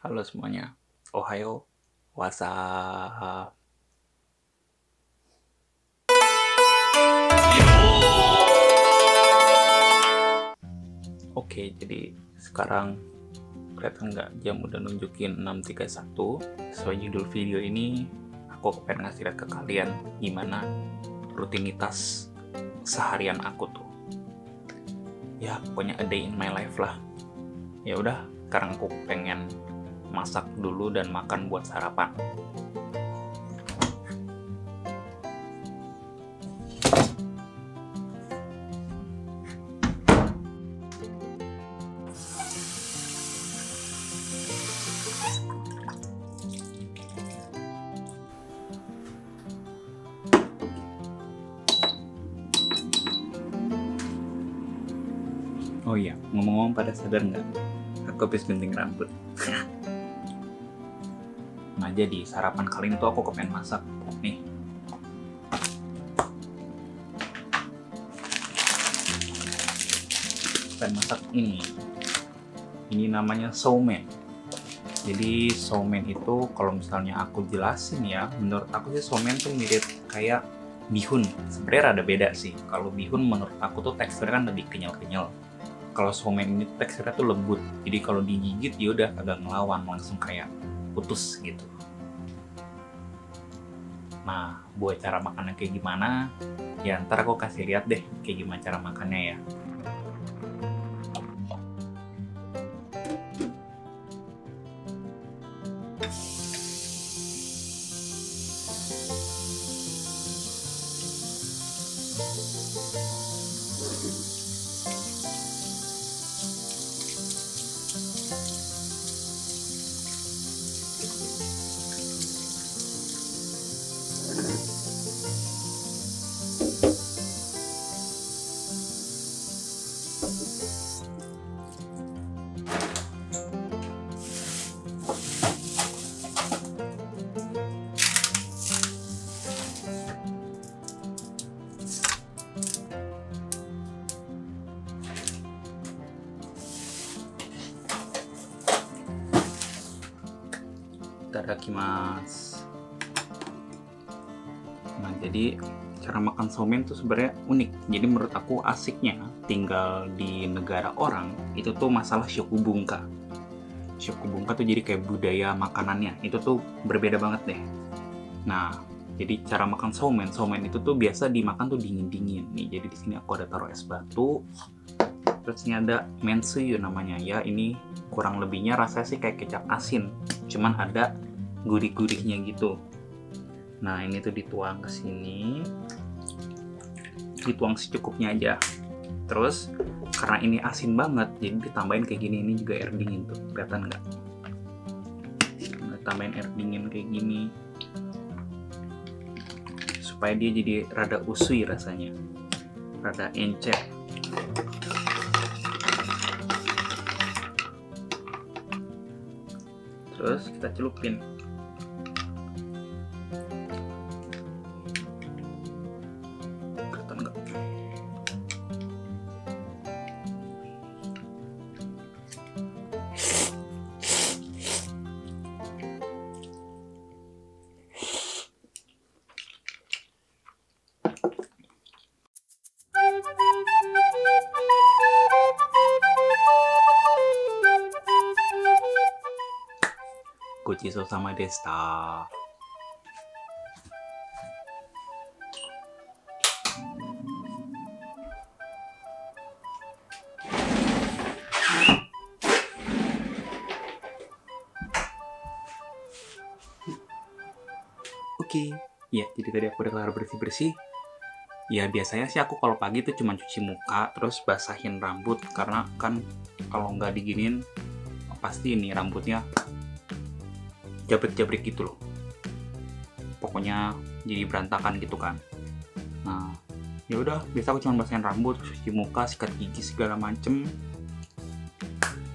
Halo semuanya, Ohayo, what's up? Oke, jadi sekarang kelihatan nggak jam udah nunjukin 6.31. Sesuai judul video ini, aku pengen ngasih lihat ke kalian gimana rutinitas seharian aku tuh. Ya, pokoknya a day in my life lah. Ya udah, sekarang aku pengen masak dulu dan makan buat sarapan. Oh iya, ngomong-ngomong pada sadar nggak? Aku habis gunting rambut. Nah jadi sarapan kali ini tuh aku kepengen masak nih. Pengen masak ini. Ini namanya soumen. Jadi soumen itu kalau misalnya aku jelasin ya, menurut aku sih soumen tuh mirip kayak bihun. Sebenarnya ada beda sih. Kalau bihun menurut aku tuh teksturnya kan lebih kenyal-kenyal. Kalau soumen ini teksturnya tuh lembut, jadi kalau digigit ya udah agak ngelawan, langsung kayak putus gitu. Nah, buat cara makannya kayak gimana, ya ntar aku kasih lihat deh kayak gimana cara makannya ya. Itadakimasu. Nah, jadi cara makan soumen tuh sebenarnya unik. Jadi menurut aku asiknya tinggal di negara orang itu tuh masalah shokubunka. Shokubunka tuh jadi kayak budaya makanannya. Itu tuh berbeda banget deh. Nah, jadi cara makan soumen itu tuh biasa dimakan tuh dingin-dingin. Nih, jadi di sini aku ada taruh es batu. Terus ini ada mensuyu namanya ya. Ini kurang lebihnya rasanya sih kayak kecap asin. Cuman ada gurih-gurihnya gitu. Nah, ini tuh dituang ke sini. Dituang secukupnya aja. Terus karena ini asin banget, jadi ditambahin kayak gini. Ini juga air dingin tuh. Kelihatan nggak? Nah, tambahin air dingin kayak gini. Supaya dia jadi rada usui rasanya. Rada encer. Terus kita celupin. Kelihatan nggak? Gochiso sama desta. Oke, ya jadi tadi aku udah kelar bersih-bersih. Ya biasanya sih aku kalau pagi tuh cuma cuci muka, terus basahin rambut. Karena kan kalau nggak diginin, pasti ini rambutnya jabrik-jabrik gitu loh. Pokoknya jadi berantakan gitu kan. Nah, ya udah, biasa aku cuma basahin rambut, cuci muka, sikat gigi segala macem.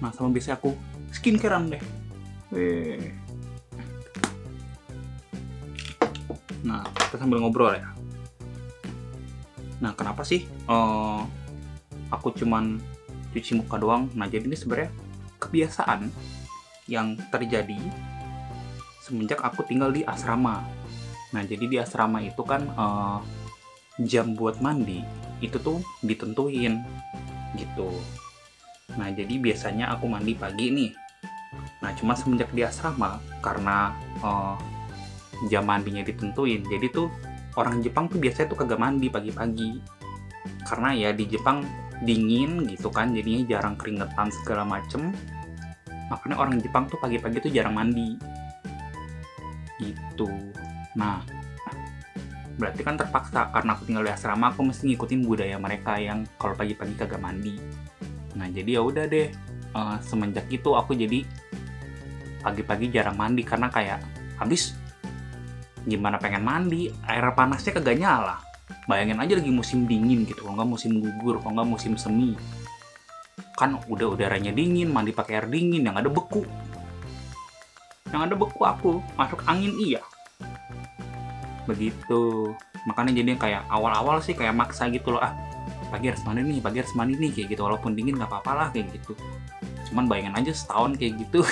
Nah, sama biasanya aku skincarean deh. Nah, kita sambil ngobrol ya. Nah, kenapa sih aku cuman cuci muka doang? Nah, jadi ini sebenarnya kebiasaan. yang terjadi semenjak aku tinggal di asrama. Nah, jadi di asrama itu kan jam buat mandi itu tuh ditentuin gitu. Nah, jadi biasanya aku mandi pagi nih. Nah, cuma semenjak di asrama, karena jam mandinya ditentuin, jadi tuh orang Jepang tuh biasanya tuh kagak mandi pagi-pagi. Karena ya di Jepang dingin gitu kan, jadinya jarang keringetan segala macem. Makanya orang Jepang tuh pagi-pagi tuh jarang mandi. Gitu. Nah, berarti kan terpaksa, karena aku tinggal di asrama, aku mesti ngikutin budaya mereka yang kalau pagi-pagi kagak mandi. Nah, jadi ya udah deh, semenjak itu aku jadi pagi-pagi jarang mandi, karena kayak habis gimana pengen mandi, air panasnya kagak nyala. Bayangin aja lagi musim dingin gitu, kalau nggak musim gugur, kalau nggak musim semi. Kan udah udaranya dingin, mandi pakai air dingin, yang ada beku. Yang ada beku aku, masuk angin iya. Begitu. Makanya jadi kayak awal-awal sih kayak maksa gitu loh, pagi harus mandi nih, kayak gitu. Walaupun dingin nggak apa-apa lah kayak gitu. Cuman bayangin aja setahun kayak gitu.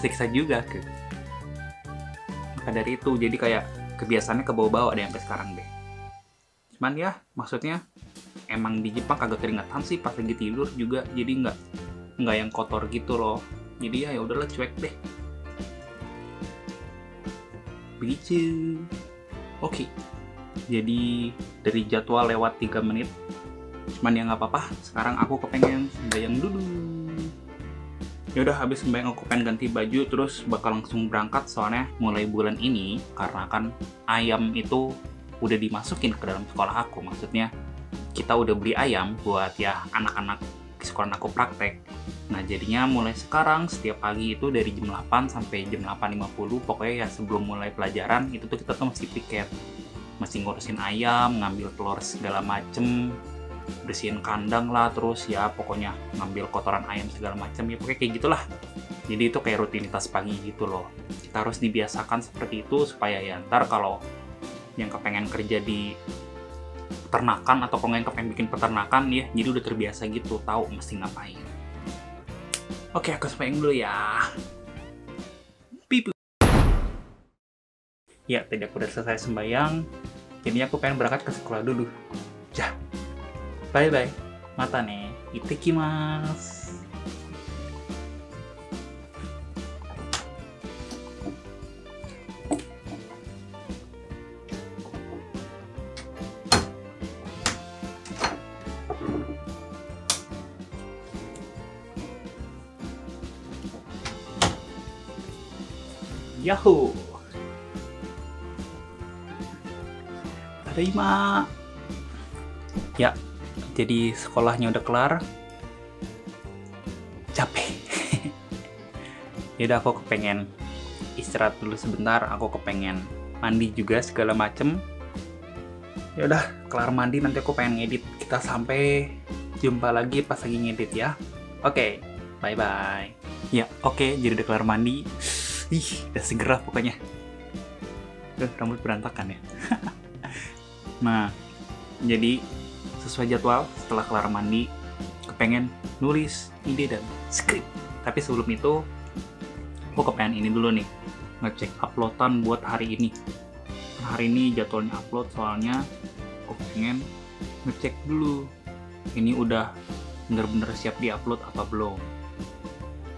Siksa juga ke. Maka dari itu jadi kayak kebiasaannya kebawa-bawa deh sampai sekarang deh. Cuman ya maksudnya emang di Jepang kagak keringetan sih pas lagi tidur juga, jadi nggak yang kotor gitu loh. Jadi ya udahlah, cuek deh. Begitu. Oke. Jadi dari jadwal lewat 3 menit. Cuman ya nggak apa-apa, sekarang aku kepengen sembahyang dulu. Ya udah, habis sembahyang aku pengen ganti baju, terus bakal langsung berangkat, soalnya mulai bulan ini karena kan ayam itu udah dimasukin ke dalam sekolah aku. Maksudnya kita udah beli ayam buat ya anak-anak di sekolah aku praktek. Nah, jadinya mulai sekarang setiap pagi itu dari jam 8 sampai jam 8.50, pokoknya ya sebelum mulai pelajaran itu tuh kita tuh mesti piket, mesti ngurusin ayam, ngambil telur segala macem, bersihin kandang lah, terus ya pokoknya ngambil kotoran ayam segala macam, ya pokoknya kayak gitulah. Jadi itu kayak rutinitas pagi gitu loh. Kita harus dibiasakan seperti itu supaya ya ntar kalau yang kepengen kerja di peternakan atau kalau yang kepengen bikin peternakan ya jadi udah terbiasa gitu, tahu mesti ngapain. Oke, aku sembahyang dulu ya. Pipu. Ya, tadi aku udah selesai sembahyang, jadi aku pengen berangkat ke sekolah dulu. Ya. Bye-bye. Mata nih. Itekimasu. Yahoo. Tadaima. Ya, jadi sekolahnya udah kelar. Capek. Yaudah, aku kepengen istirahat dulu sebentar. Aku kepengen mandi juga segala macem. Yaudah, kelar mandi nanti aku pengen ngedit. Kita sampai jumpa lagi pas lagi ngedit ya. Oke, bye-bye. Ya, oke, jadi udah kelar mandi. Ih, udah seger pokoknya. Rambut berantakan ya. Nah, jadi sesuai jadwal setelah kelar mandi kepengen nulis ide dan skrip. Tapi sebelum itu aku kepengen ini dulu nih, ngecek uploadan buat hari ini. Hari ini jadwalnya upload, soalnya aku pengen ngecek dulu ini udah bener-bener siap di-upload apa belum.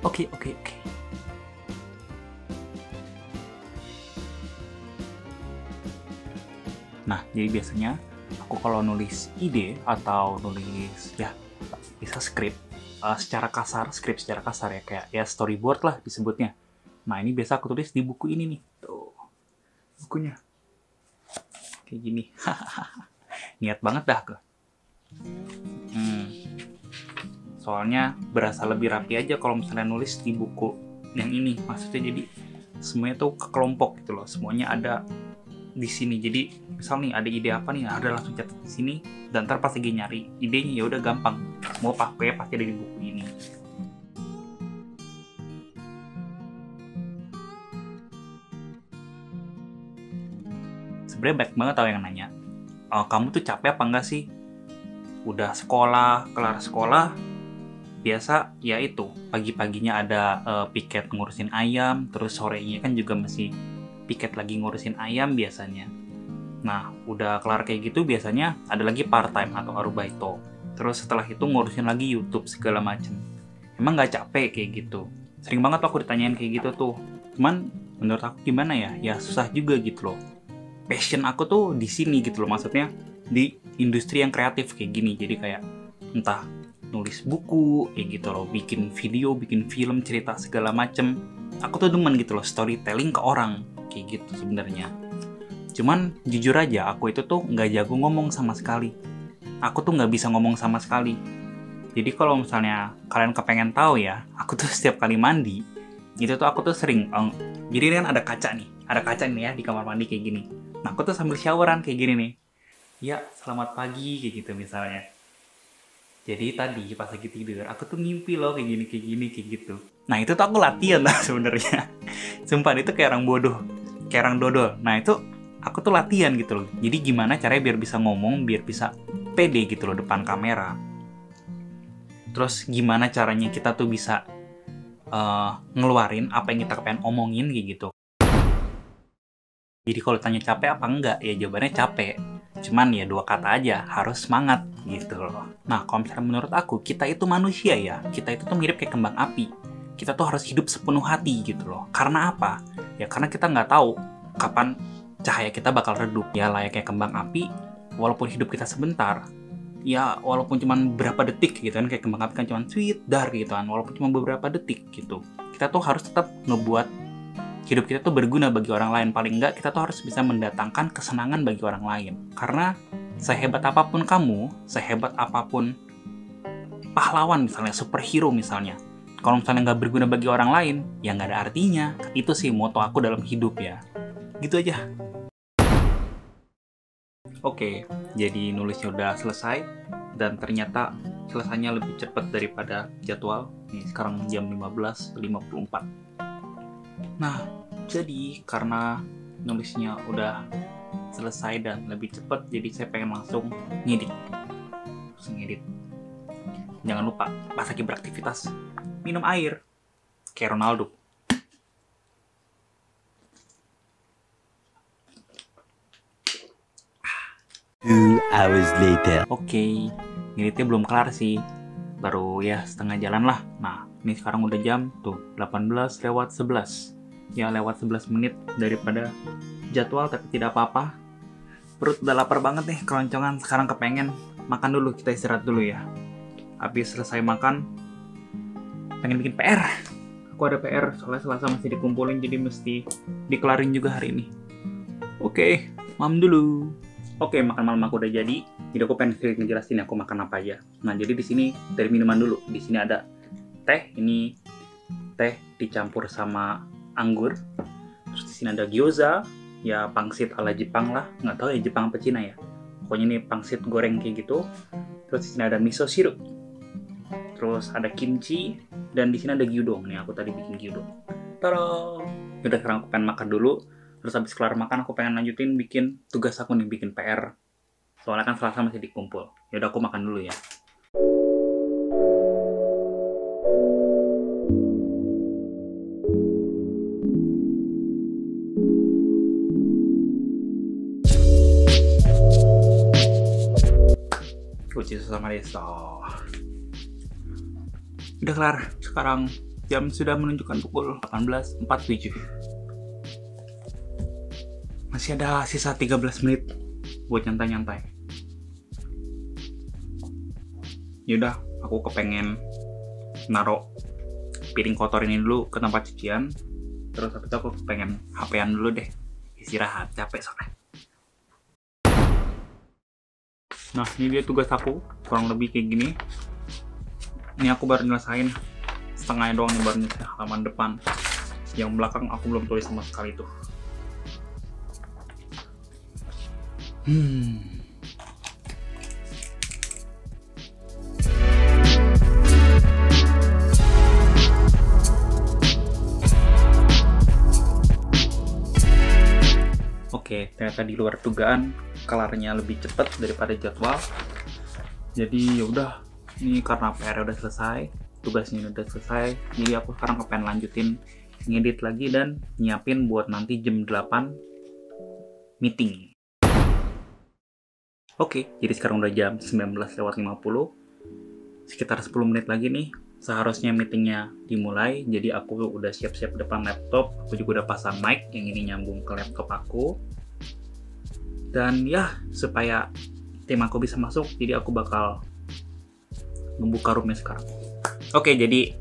Oke. Nah, jadi biasanya aku kalau nulis ide atau nulis ya bisa skrip secara kasar ya, kayak ya storyboard lah disebutnya. Nah, ini biasa aku tulis di buku ini nih. Tuh. Bukunya. Kayak gini. Niat banget dah ke. Soalnya berasa lebih rapi aja kalau misalnya nulis di buku yang ini. Maksudnya jadi semuanya tuh kekelompok gitu loh. Semuanya ada di sini. Jadi misal nih ada ide apa nih, ada langsung catat di sini, dan ntar pas lagi nyari idenya ya udah gampang, mau pakai pasti ada di buku ini. Sebenarnya banyak banget tau yang nanya, kamu tuh capek apa enggak sih, udah sekolah, kelar sekolah biasa ya itu, pagi-paginya ada piket ngurusin ayam, terus sorenya kan juga masih piket lagi ngurusin ayam biasanya. Nah, udah kelar kayak gitu biasanya ada lagi part-time atau arubaito. Terus setelah itu ngurusin lagi YouTube segala macem. Emang nggak capek kayak gitu? Sering banget aku ditanyain kayak gitu tuh. Cuman menurut aku gimana ya? Ya susah juga gitu loh. Passion aku tuh di sini gitu loh, maksudnya di industri yang kreatif kayak gini. Jadi kayak entah nulis buku kayak gitu loh, bikin video, bikin film, cerita segala macem. Aku tuh demen gitu loh storytelling ke orang kayak gitu sebenarnya. Cuman jujur aja aku itu tuh nggak jago ngomong sama sekali. Aku tuh nggak bisa ngomong sama sekali. Jadi kalau misalnya kalian kepengen tahu ya, aku tuh setiap kali mandi itu tuh aku tuh sering jadi kan ada kaca nih ya di kamar mandi kayak gini. Nah aku tuh sambil showeran kayak gini nih. Ya selamat pagi kayak gitu misalnya. Jadi tadi pas lagi tidur aku tuh ngimpi loh kayak gini kayak gitu. Nah itu tuh aku latihan lah sebenarnya. Sumpah itu kayak orang bodoh, kayak orang dodol. Nah itu aku tuh latihan gitu loh. Jadi gimana caranya biar bisa ngomong, biar bisa pede gitu loh depan kamera. Terus gimana caranya kita tuh bisa ngeluarin apa yang kita pengen omongin kayak gitu. Jadi kalau tanya capek apa enggak, ya jawabannya capek. Cuman ya 2 kata aja, harus semangat gitu loh. Nah kalau misalnya menurut aku, kita itu manusia ya. Kita itu tuh mirip kayak kembang api. Kita tuh harus hidup sepenuh hati gitu loh. Karena apa? Ya karena kita nggak tahu kapan cahaya kita bakal redup. Ya layaknya kembang api, walaupun hidup kita sebentar, ya walaupun cuma beberapa detik gitu kan, kayak kembang api kan cuma sweet dar gitu kan, walaupun cuma beberapa detik gitu, kita tuh harus tetap ngebuat hidup kita tuh berguna bagi orang lain. Paling enggak kita tuh harus bisa mendatangkan kesenangan bagi orang lain. Karena sehebat apapun kamu, sehebat apapun pahlawan misalnya, superhero misalnya, kalau misalnya nggak berguna bagi orang lain, ya nggak ada artinya. Itu sih moto aku dalam hidup ya. Gitu aja. Oke, jadi nulisnya udah selesai dan ternyata selesainya lebih cepat daripada jadwal. Nih, sekarang jam 15.54. Nah, jadi karena nulisnya udah selesai dan lebih cepat, jadi saya pengen langsung ngedit. Jangan lupa pas lagi beraktivitas minum air kayak Ronaldo. Hours later. Oke, ngeditnya belum kelar sih. Baru ya setengah jalan lah. Nah, ini sekarang udah jam tuh 18:11. Ya lewat 11 menit daripada jadwal, tapi tidak apa-apa. Perut udah lapar banget nih, keroncongan. Sekarang kepengen makan dulu, kita istirahat dulu ya. Habis selesai makan, pengen bikin PR. Aku ada PR, soalnya Selasa masih dikumpulin, jadi mesti dikelarin juga hari ini. Oke, malam dulu. Oke, makan malam aku udah jadi aku pengen ngejelasin aku makan apa aja. Nah, jadi di sini dari minuman dulu. Di sini ada teh, ini teh dicampur sama anggur. Terus di sini ada gyoza, ya pangsit ala Jepang lah, nggak tahu ya Jepang apa Cina ya. Pokoknya ini pangsit goreng kayak gitu. Terus di sini ada miso sirup. Terus ada kimchi dan di sini ada gyudon. Nih aku tadi bikin gyudon. Tada! Udah sekarang aku pengen makan dulu. Terus habis kelar makan aku pengen lanjutin bikin tugas aku nih, bikin PR. Soalnya kan Selasa masih dikumpul. Yaudah aku makan dulu ya. Sama Desto. Udah kelar. Sekarang jam sudah menunjukkan pukul 18.47. Masih ada sisa 13 menit buat nyantai-nyantai. Yaudah, aku kepengen naruh piring kotor ini dulu ke tempat cucian. Terus habis itu aku pengen HP-an dulu deh. Istirahat, capek soalnya. Nah, ini dia tugas aku, kurang lebih kayak gini. Ini aku baru nyelesain setengahnya doang nih, baru nyelesain halaman depan. Yang belakang aku belum tulis sama sekali tuh. Oke, ternyata di luar dugaan kelarnya lebih cepat daripada jadwal. Jadi yaudah, ini karena PR udah selesai, tugasnya udah selesai. Jadi aku sekarang kepengen lanjutin ngedit lagi dan nyiapin buat nanti jam 8 meeting. Oke, jadi sekarang udah jam 19:50. Sekitar 10 menit lagi nih, seharusnya meetingnya dimulai. Jadi aku udah siap-siap depan laptop. Aku juga udah pasang mic yang ini nyambung ke laptop aku. Dan ya, supaya tim aku bisa masuk, jadi aku bakal membuka roomnya sekarang. Oke, jadi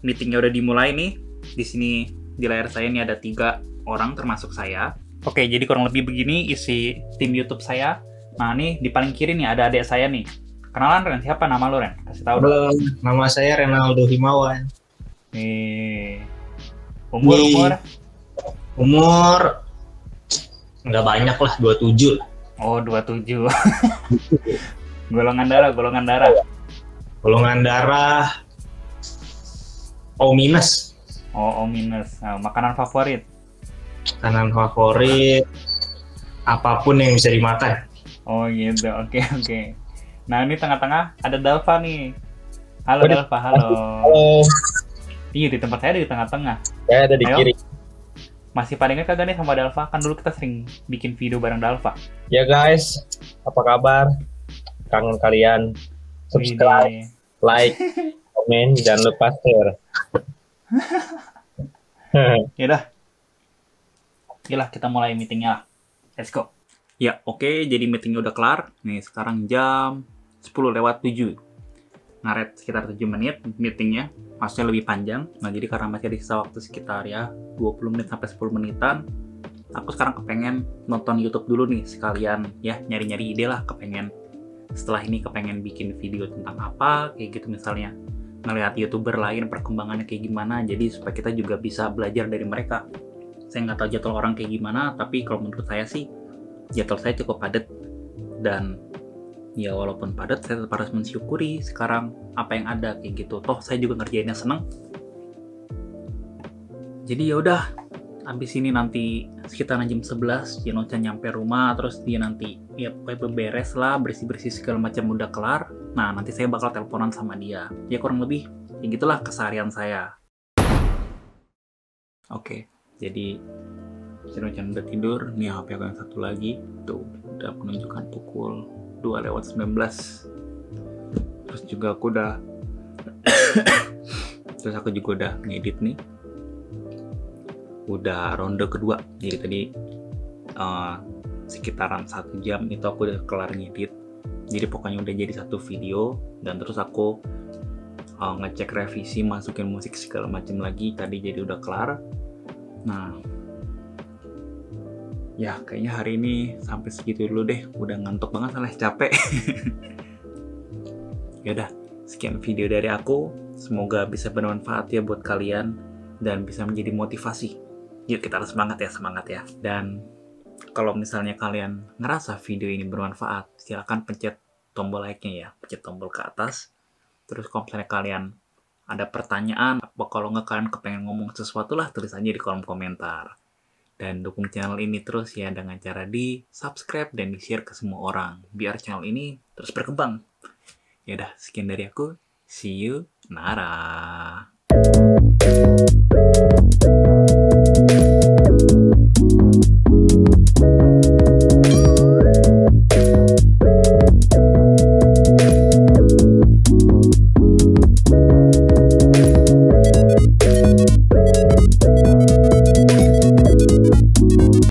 meetingnya udah dimulai nih. Di sini di layar saya ini ada 3 orang termasuk saya. Oke, jadi kurang lebih begini isi tim YouTube saya. Nah, nih di paling kiri nih ada adik saya nih. Kenalan, Ren. Siapa nama lo, Ren? Kasih tahu dong. Halo, nama saya Renaldo Himawan. Nih. Umur? Umur nggak banyak lah, 27. Oh, 27. Golongan darah. Golongan darah O minus. Oh, O minus. Nah, makanan favorit? Makanan favorit apapun yang bisa dimakan. Oh gitu, oke. Nah, ini tengah-tengah ada Dalva nih. Halo Dalva, halo. Halo. Iya, di tempat saya di tengah-tengah. Saya ada di Ayo. kiri. Masih pada ingat kagak nih sama Dalva? Kan dulu kita sering bikin video bareng Dalva. Ya guys, apa kabar? Kangen kalian. Subscribe, Widih. like, komen, jangan lupa share. Yaudah, kita mulai meetingnya lah. Let's go. Ya, oke. Jadi meetingnya udah kelar. Nih, sekarang jam 10:07. Ngaret sekitar 7 menit meetingnya. Maksudnya lebih panjang. Nah, jadi karena masih ada sisa waktu sekitar ya 20 menit sampai 10 menitan, aku sekarang kepengen nonton YouTube dulu nih sekalian ya, nyari-nyari ide lah. Setelah ini kepengen bikin video tentang apa, kayak gitu misalnya. Ngelihat YouTuber lain perkembangannya kayak gimana, jadi supaya kita juga bisa belajar dari mereka. Saya nggak tahu jadwal orang kayak gimana, tapi kalau menurut saya sih jadwal saya cukup padat. Dan ya walaupun padat, saya tetap harus mensyukuri sekarang apa yang ada kayak gitu. Toh saya juga ngerjainnya seneng. Jadi ya udah, abis ini nanti sekitar jam 11 Jenocha nyampe rumah, terus dia nanti ya pokoknya beberes lah, bersih-bersih segala macam udah kelar. Nah, nanti saya bakal teleponan sama dia. Ya kurang lebih ya gitulah keseharian saya. Oke, jadi Jenocha udah tidur. Nih HP aku yang satu lagi tuh udah menunjukkan pukul 2:19. Terus juga aku udah terus aku juga udah ngedit nih. Udah ronde kedua. Jadi tadi sekitaran 1 jam itu aku udah kelar ngedit. Jadi pokoknya udah jadi satu video. Dan terus aku ngecek revisi, masukin musik segala macam lagi. Tadi jadi udah kelar. Nah, ya kayaknya hari ini sampai segitu dulu deh. Udah ngantuk banget, soalnya capek. Yaudah, sekian video dari aku. Semoga bisa bermanfaat ya buat kalian dan bisa menjadi motivasi. Yuk kita harus semangat ya. Dan kalau misalnya kalian ngerasa video ini bermanfaat, silakan pencet tombol like-nya ya, pencet tombol ke atas. Terus kalau misalnya kalian ada pertanyaan, apa kalau nggak kalian kepengen ngomong sesuatu lah, tulis aja di kolom komentar. Dan dukung channel ini terus ya dengan cara di subscribe dan di share ke semua orang, biar channel ini terus berkembang. Yaudah, sekian dari aku. See you. Nara.